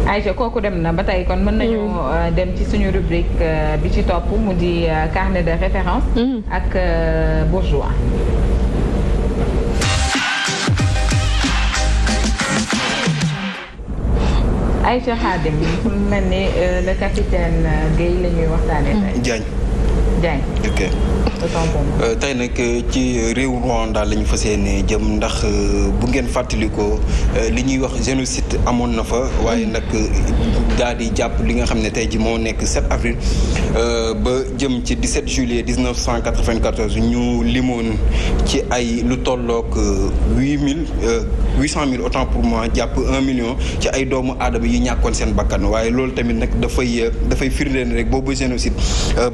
Aïcha kooku dem na ba tey kon mën nañu dem ci suñu rubrique bi ci topp mu di carnet de référence ak bourgeois. Aïcha Khadim fu mel ni le capitaine Guèye la ñuy waxtaanee tey. Diagne. ok tey nag ci réew Rwanda la ñu fas yéene jëm ndax bu ngeen fàttalikoo li ñuy wax génocide amoon na fa waaye nag daal di jàpp li nga xam ne tey ji moo nekk 7 avril ba jëm ci 17 juillet 1994 ñu limoon ci ay lu tollook 800 000 autant pour moi jàpp 1 million ci ay doomu aadama yi ñàkkoon seen bakkan waaye loolu tamit nag dafay firndeel rek boobu génocide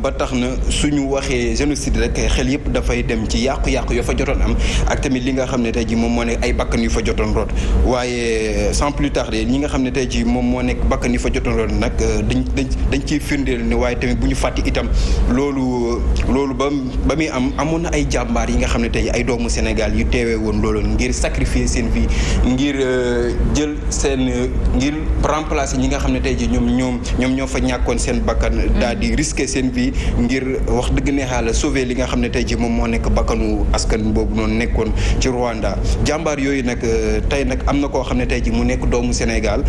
ba tax na suñu waxee génocide rek xel yëpp dafay dem ci yàqu-yàqu yoo fa jotoon am ak tamit li nga xam ne tey ji moom moo nekk ay bakkan yu fa jotoon root waaye sans plus tarder ñi nga xam ne tey ji moom moo nekk bakkan yu fa jotoon root nag dañ ciy firndeel ne waaye tamit bu ñu fàtti itam loolu ba muy amoon na ay jàmbaar yi nga xam ne tey ay doomu Sénégal yu teewee woon loolu ngir sacrifier seen vie ngir jël ngir remplacer ñi nga xam ne tey ji ñoom ñoo fa ñàkkoon seen bakkan daal di risquer seen vie ngir wax dëgg neexaala sauver li nga xam ne tey ji moom moo nekk bakkanu askan boobu noonu nekkoon ci Rwanda jàmbaar yooyu nag tey nag am na koo xam ne tey ji mu nekk doomu Sénégal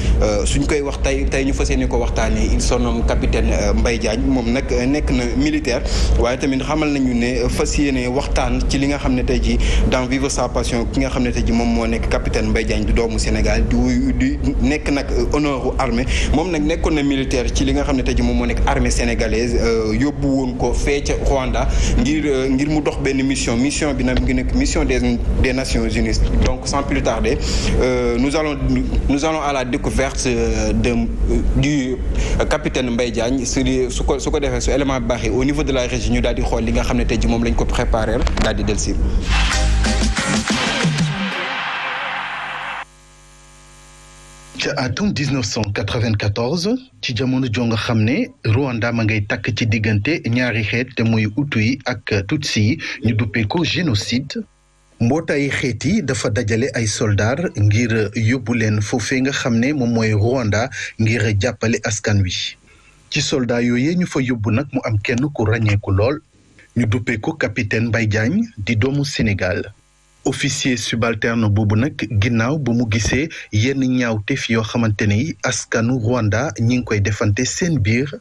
suñ koy wax tey ñu fas yéene ko waxtaanee il se nomme capitaine Mbaye Diagne moom nag nekk na militaire waaye tamit xamal nañu ne fas yéene waxtaan ci li nga xam ne tey ji dans vivre sa passion ki nga xam ne tey ji moom moo nekk capitaine Mbaye Diagne du doomu Sénégal di nekk nag honneur armée moom nag nekkoon na militaire ci li nga xam ne tey ji moom moo nekk armée sénégalaise yóbbu woon ko fee ca Rwanda ngir mu dox benn mission bi nag mu ngi nekk mission des Nations Unies donc sans plus tarder nous allons à la découverte du capitaine Mbaye Diagne su ko defee su élément bi baaxee au niveau de la régie ñu daal di xool li nga xam ne tey ji moom lañ ko préparé daal di dellusi. ca atum 1994 ci jamono joo nga xam ne Rwanda ma ngay takk ci diggante ñaari xeet te muy Hutu yi ak Tutsi yi ñu duppee ko génocide mbootaayu xeet yi dafa dajale ay soldats ngir yóbbu leen foofee nga xam ne moom mooy Rwanda ngir jàppale askan wi ci soldats yooyu ñu fa yóbbu nag mu am kenn ku ràññeeku lool ñu duppee ko capitaine Mbaye Diagne di doomu Sénégal. officier subalterne boobu nag ginnaaw ba mu gisee yenn ñaawteef yoo xamante ni askanu Rwanda ñi ngi koy defante seen biir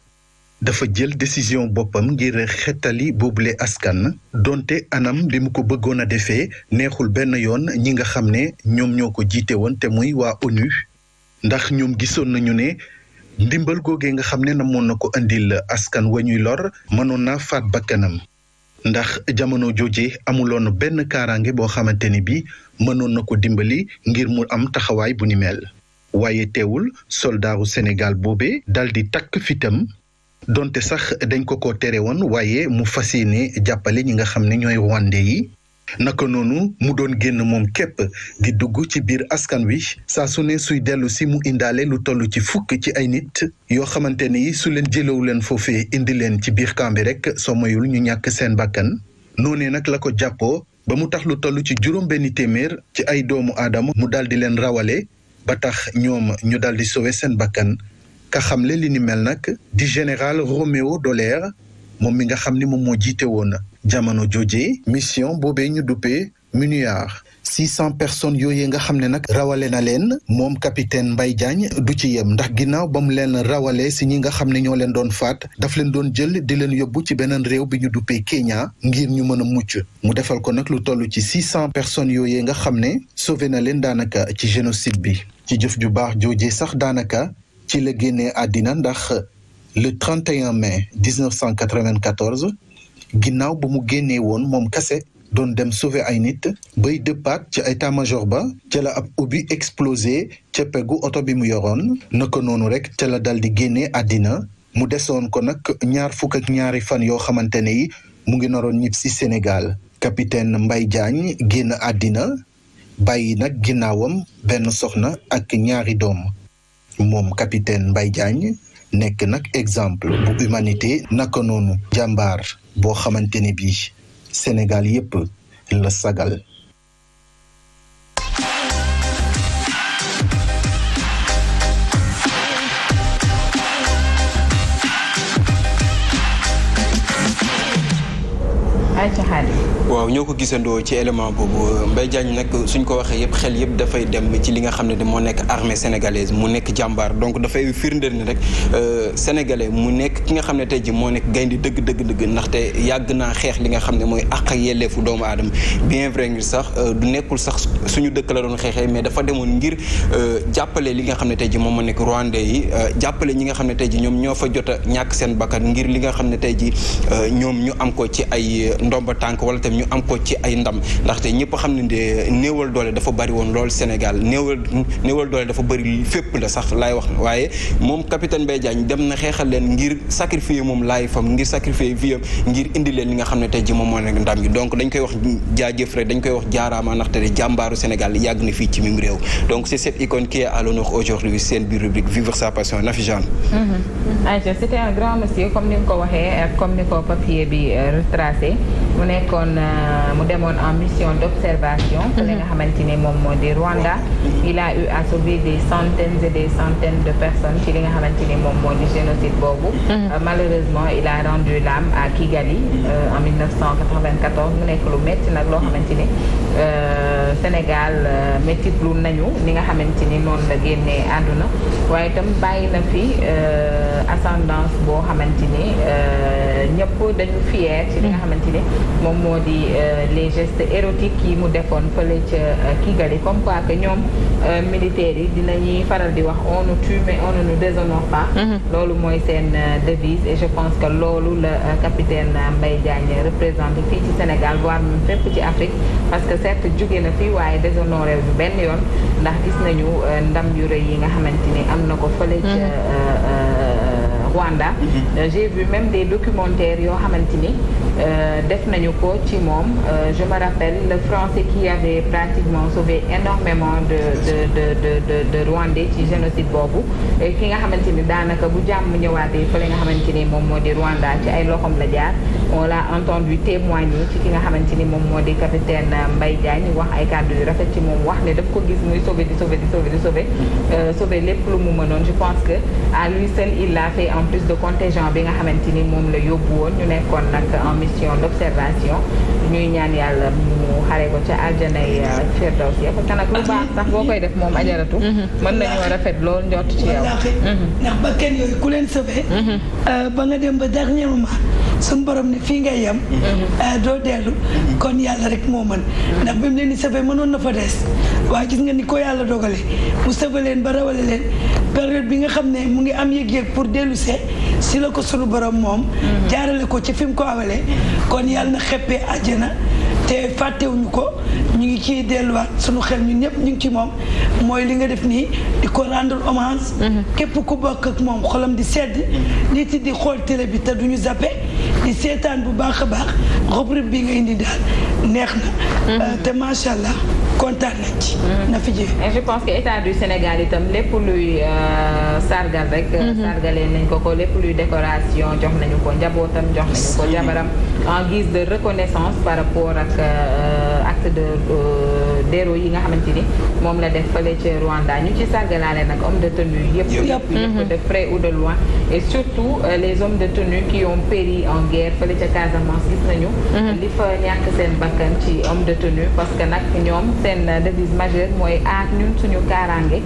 dafa jël décision boppam ngir xettali boobule askan donte anam bi mu ko bëggoon a defee neexul benn yoon ñi nga xam ne ñoom ñoo ko jiite woon te muy waa ONU ndax ñoom gisoon nañu ne ndimbal googee nga xam ne namoon na ko indil askan wa ñuy lor mënoon naa faat bakkanam ndax jamono jooje amuloon benn kaaraange boo xamante ni bi mënoon na ko dimbali ngir mu am taxawaay bu ni mel waaye teewul soldaaru Sénégal boobee dal di takk fitam donte sax dañ ko tere woon waaye mu fas yéene jàppale ñi nga xam ne ñooy Rwandais yi naka noonu mu doon génn moom képp di dugg ci biir askan wi saa su ne suy dellu si mu indaale lu toll ci fukk ci ay nit yoo xamante ni su leen jëlewu leen foofee indi leen ci biir camp bi rek soo moyul ñu ñàkk seen bakkan noonee nag la ko jàppoo ba mu tax lu toll ci juróom-benn téeméer ci ay doomu aadama mu daal di leen rawale ba tax ñoom ñu daal di sauver seen bakkan ka xamle li ni mel nag di général Roméo Dallaire moom mi nga xam ni moom moo jiite woon jamono jooje mission boobee ñu duppee MINUAR 600 personnes yooyee nga xam ne nag rawale na leen moom capitaine Mbaye Diagne du ci yem ndax ginnaaw ba mu leen rawale si ñi nga xam ne ñoo leen doon faat daf leen doon jël di leen yóbbu ci beneen réew bi ñu duppee Kenya ngir ñu mën a mucc mu defal ko nag lu toll ci 600 personnes yooyee nga xam ne sauvé na leen daanaka ci génocide bi ci jëf ju baax joojee sax daanaka ci la génnee àddina ndax le 31 mai 1994 ginnaaw ba mu génnee woon moom kase doon dem sauver ay nit bay dëppaat ca état-major ba ca la ab ubbi explosé ca peggu oto bi mu yoroon naka noonu rek ca la dal di génnee àddina mu desoon ko nag 22 fan yoo xamante ne yi mu ngi naroon ñib si Sénégal capitaine Mbaye Diagne génn àddina bàyyi nag ginnaawam benn soxna ak 2 doom moom capitaine Mbaye Diagne nekk nag exemple bu humanité naka noonu jàmbaar boo xamante ne bii Sénégal yépp la sagal waaw ñoo ko gisandoo ci élément boobu Mbaye Diagne nag suñ ko waxee yëpp xel yëpp dafay dem ci li nga xam ne moo nekk armée sénégalaise mu nekk jàmbaar donc dafay firndeel ni rek sénégalais mu nekk ki nga xam ne tey ji moo nekk gaynde dëgg ndaxte yàgg naa xeex li nga xam ne mooy àq ak yelleefu doomu aadama bien vrai ngir sax du nekkul sax suñu dëkk la doon xeexee mais dafa demoon ngir jàppale li nga xam ne tey ji moom moo nekk rwandais yi jàppale ñi nga xam ne tey ji ñoom ñoo fa jot a ñàkk seen bakkan ngir li nga xam ne tey ji ñoom ñu am ko ci ay ndomba tànk wala tamit ñu am ko ci ay ndam ndaxte ñëpp xam ne de néewal doole dafa bari woon lool Sénégal néewal doole dafa bari fépp la sax laay wax waaye moom capitaine Mbaye Diagne dem na xeexal leen ngir sacrifier moom laay fam ngir sacrifier vie am ngir indi leen li nga xam ne tey ji moom moo nekk ndam gi donc dañ koy wax jaajëf rek dañ koy wax jaaraama ndaxte de jàmbaaru Sénégal yàgg na fii ci mim réew donc c'est cette icône qui est à l'honneur aujourd'hui seen biir rubrique vivre sa passion Nafi Jeanne. C'était un grand monsieur comme ni nga ko waxee comme ni ko papier bi retracé mu nekkoon mu demoon en mission d'observation pour li nga xamante ni moom moo di Rwanda. Il a eu à sauver des centaines et des centaines de personnes ci li nga xamante ni moom moo di génocide boobu. Malheureusement il a rendu l'âme à Kigali en 1994 mu nekk lu métti nag loo xamante ni Sénégal métti lu nañu ni nga xamante ni noonu la génnee àdduna waaye itam bàyyi na fi ascendance boo xamante ni ñëpp dañu fier ci li nga xamante ni moom moo di les gestes érotiques yi mu defoon fële ca Kigali comme quoi que ñoom militaires yi dinañuy faral di wax on nous tue mais on ne nous déshonore pas. loolu mooy seen devise et je pense que loolu la capitaine Mbaye Diagne représenté fii ci Sénégal voire même fépp ci Afrique parce que certes jóge na fii waaye déshonoré bu benn yoon ndax gis nañu ndam yu rëy yi nga xamante ni am na ko fële ca Rwanda. J'ai vu même des documentaires yoo xamante ni def nañu ko ci moom je me rappelle le français qui avait pratiquement sauvé énormément de Rwandais ci génocide boobu ki nga xamante ni daanaka bu jàmm ñëwaatee fële nga xamante ni moom moo di Rwanda ci ay loxoom la jaar on l'a entendu témoigner ci ki nga xamante ni moom moo di capitaine Mbaye Diagne wax ay kàddu yu rafet ci moom wax ne daf ko gis muy sauver sauver lépp lu mu mënoon je pense que à lui seul il l'a fait en plus de contingent bi nga xamante ni moom la yóbbu woon ñu nekkoon nag en mission d'observation ñuy ñaan yàlla mu xare ko ca aljanay Firdawsi parce que nag lu baax sax boo koy def moom ajaratu mën nañoo rafet lool njort ci yow ndax ba kenn yooyu ku leen sauvé ba nga dem ba dernier moment suñu borom ne fii ngay yem doo dellu kon yàlla rek moo mën ndax bi mu leen di sauvé mënoon na fa des waaye gis nga ni ko yàlla dogale mu sauvé leen ba rawale leen période bi nga xam ne mu ngi am yëg-yëg pour dellu see si la ko sunu borom moom jaarale ko ci fi mu ko awalee kon yàlla na xeppee àjjana te fàttewuñu ko ñu ngi ciy delluwaat sunu xel ñun ñëpp ñu ngi ci moom mooy li nga def nii di ko rendre hommage képp ku bokk ak moom xolam di sedd nit di xool télé bi te duñu zappé di seetaan bu baax a baax rubrique bi nga indi daal neex na te macha allah kontaan nañ ci na fi jëf et je pense que état du Sénégal itam lépp luy sargal rek sargalee nañ ko lépp luy décoration jox nañu ko njabootam jox nañu ko jabaram en guise de reconnaissance par rapport ak acte d'héros yi nga xamante ni moom la def fële ca Rwanda ñu ci sargalaale nag homme de tenue yëpp de près ou de loin et surtout les hommes de tenue qui ont péri en guerre fële ca Casamance gis nañu li fa ñàkk seen bakkan ci homme de tenue parce que nag ñoom seen devise majeure mooy aar ñun suñu kaaraange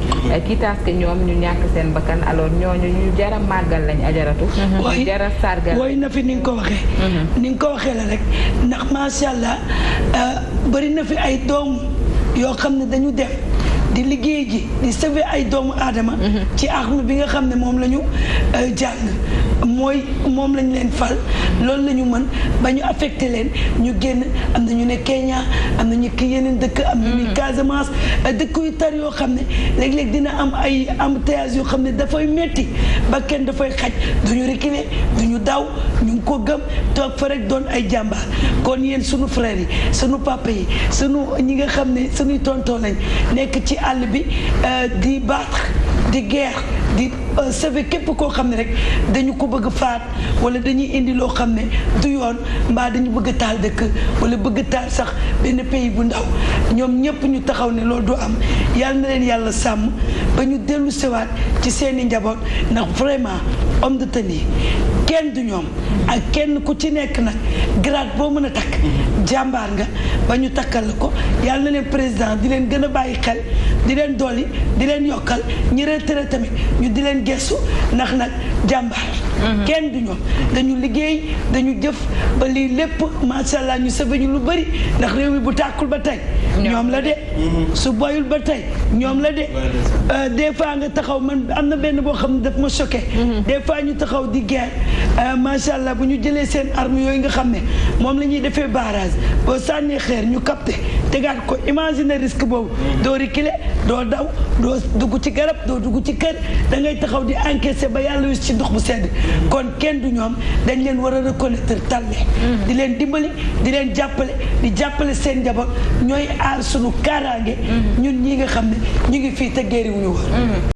quitte à ce que ñoom ñu ñàkk seen bakkan alors ñooñu ñu jara màggal lañ ajaratu ñu jara sargal wooy na fi ni nga ko waxee ni nga ko waxee la rek ndax macha allah bëri na fi ay doom yoo xam ne dañu def di liggéey ji di sauver ay doomu aadama ci arme bi nga xam ne moom la ñu jàng mooy moom lañ leen fal loolu la ñu mën ba ñu affecté leen ñu génn am na ñu ne Kenya am na ñu ki yeneen dëkk am na ñu Casamance dëkk yu tar yoo xam ne léeg-léeg dina am ay embouteillage yoo xam ne dafay metti ba kenn dafay xaj duñu reculer duñu daw ñu ngi ko gëm toog fa rek doon ay jàmbaar kon yéen sunu frères yi sunu papa yi sunu ñi nga xam ne sunuy tonton lañ nekk ci àll bi di battre di guerre di sauver képp koo xam ne rek dañu ko bëgg faat wala dañuy indi loo xam ne du yoon mbaa dañu bëgg taal dëkk wala bëgg taal sax benn pays bu ndaw ñoom ñëpp ñu taxaw ne loolu du am yàlla na leen yàlla sàmm ba ñu dellu sewaat ci seeni njaboot ndax vraiment homme de tenue kenn du ñoom ak kenn ku ci nekk nag grade boo mën a takk jàmbaar nga ba ñu takkal la ko yàlla na leen président di leen gën a bàyyi xel di leen dolli di leen yokkal ñi retraité tamit ñu di leen gestu ndax nag jàmbaar kenn du ñoom dañu liggéey dañu jëf ba lii lépp macha allah ñu sëbe ñu lu bëri ndax réew mi bu tàkkul ba tey ñoom la de su boyul ba tey ñoom la de des fois nga taxaw man am na benn boo xam ne daf ma choqué des fois ñu taxaw di guerre macha allah bu ñu jëlee seen arme yooyu nga xam ne moom la ñuy defee barrage boo sànnee xeer ñu capté tegaat ko imagine risque boobu doo reculer doo daw doo dugg ci garab doo dugg ci kër da ngay taxaw di encaisser ba yàlla wis ci ndox bu sedd kon kenn du ñoom dañ leen war a reconnaître talle di leen dimbali di leen jàppale di jàppale seen njaboot ñooy aar sunu kaaraange ñun ñi nga xam ne ñu ngi fii te géeri wuñu woon